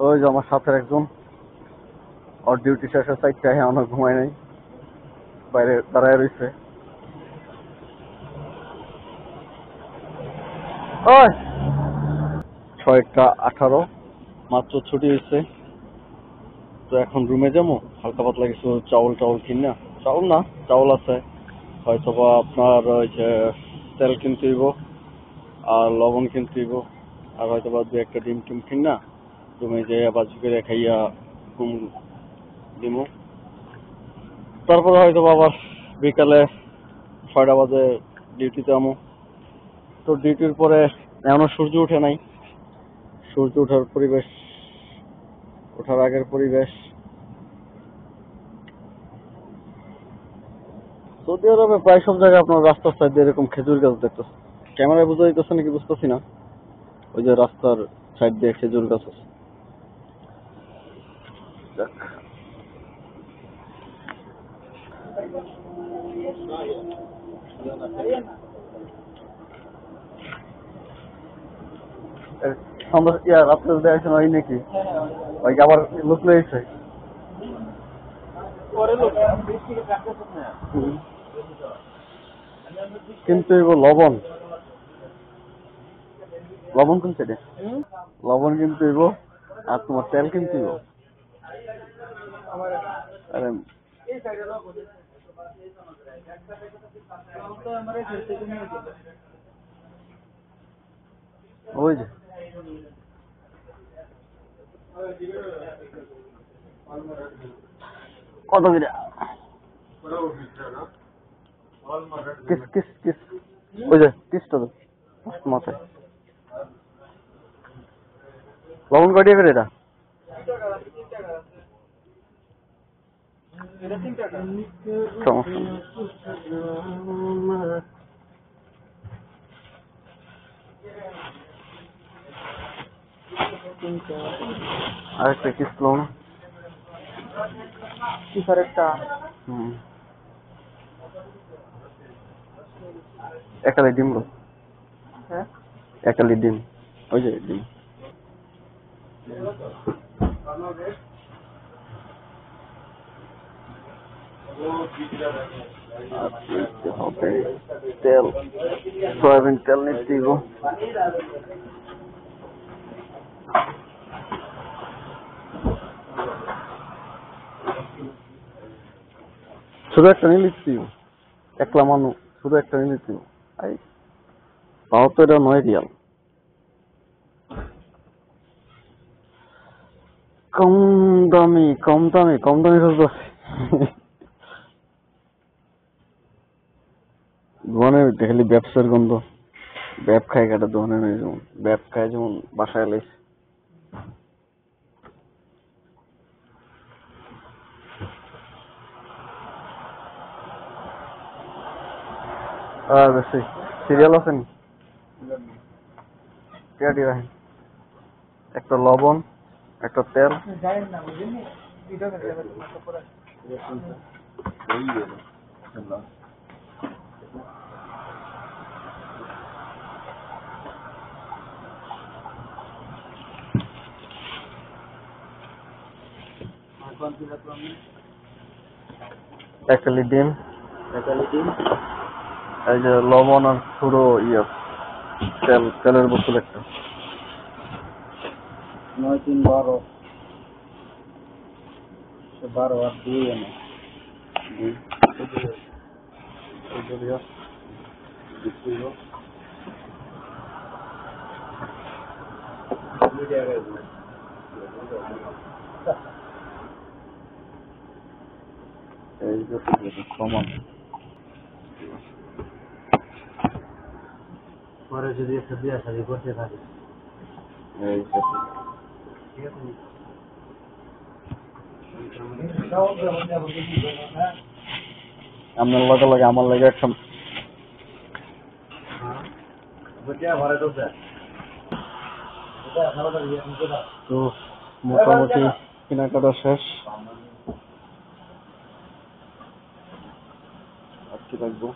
ওই যে আমার সাথে একজন, ওর ডিউটি শেষে 4টায়, এখনো ঘুমায় নাই, বাইরে দাঁড়ায় রয়েছে। ওই 6টা 18 মাত্র ছুটি হয়েছে। তো এখন রুমে যাবো, হালকা পাতলা কিছু চাউল টাউল কিনা, চাউল না, চাউল আছে হয়তো, বা আপনার ওই যে তেল কিনতে হইব, আর লবণ কিনতে হইব, আর হয়তো বা 2-1টা ডিম টিম কিনা রুমে যাইয়া বাজি করে খাইয়া ঘুম দিমু। তারপরে হয়তো আবার বিকালে 6টা বাজে ডিউটিতে আমু। তো ডিউটির পরে এখনো সূর্য উঠে নাই, সূর্য ওঠার পরিবেশ, ওঠার আগের পরিবেশ। সৌদি আরবে প্রায় সব জায়গায় আপনার রাস্তার সাইডে এরকম খেজুর গাছ দেখতেছে। ক্যামেরায় বোঝা যাইতেছে নাকি বুঝতেছি না, ওই যে রাস্তার সাইড দিয়ে খেজুর গাছ আছে। যাক, আমরা রাত্রে দেখেছেন ওই নাকি, ওই আবার লোক লইছে কিন্তু এগুলো লবণ, লবণ কিনছে রে, লবণ কিনতে হইব, আর তোমার তেল কিনতে হইব। আরে ওই যে কত করে কিস কিস কিস, ওই যে কিসটা তো মাথায়। লবণ কয়টা করে এটা? সমস্যা নেই। আরেকটা কিস লবণ, কিসের একটা? একালি ডিম গো, হ্যাঁ একালি ডিম, ওই যে ডিম। হবে তেল, সয়াবিন তেল নিতে দিব। শুধু একটা নিয়ে নিতে দিব, একলা মানুষ, শুধু একটা নিয়ে নিতে দিব। তাও তো এটা 9 রিয়াল। কম দামি কম দামি কম দামি খুঁজতেছি। দোকানে খালি ব্যবসার গন্ধ, ব্যাপ খায় কাটা দোকানে নেই, যেমন ব্যাপ খায়, যেমন বাসায় লাইছে। আর বেশি সিরিয়াল আছে নি, পেয়াটি রাখেন, একটা লবণ, একটা তেল, একালি ডিম, এই যে লবণ আর পুরো ইয়ে তেল, তেলের বোতল একটা। 9-3-12, 12 আর 2 এনে এই যে সমান। পরে যদি একটা বিয়া শাড়ি করতে থাকে, এই ঠিক আছে, আপনার লগে লগে আমার লাগে একটা তো মোটামুটি কেনাকাটা শেষ। আর কি রাখবো,